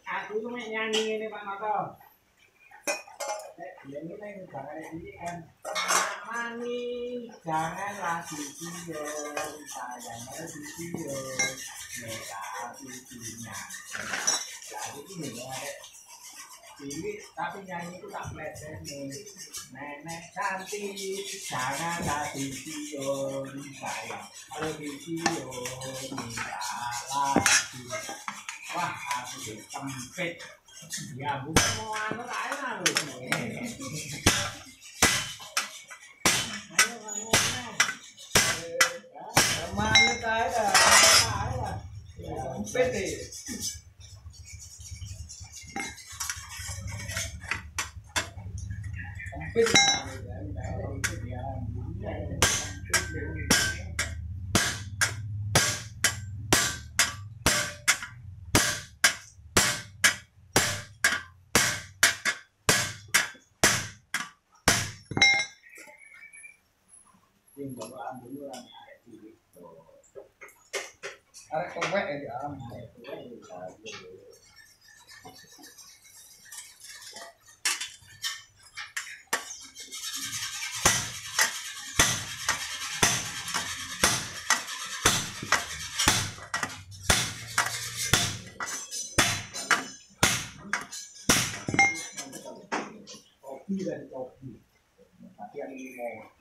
Aku cuma nyanyi ini Pak Noto. Ini jangan ini kan mani janganlah video sayangnya video mereka videonya jadi ini ada ini tapi nyanyi itu tak pleset nih nenek cantik janganlah video sayang kalau video minta lagi wah aku dikempit ya bukan mau anu aja lu mana saya PT arek kewek ya di alam kopi dan kopi tapi yang ini mau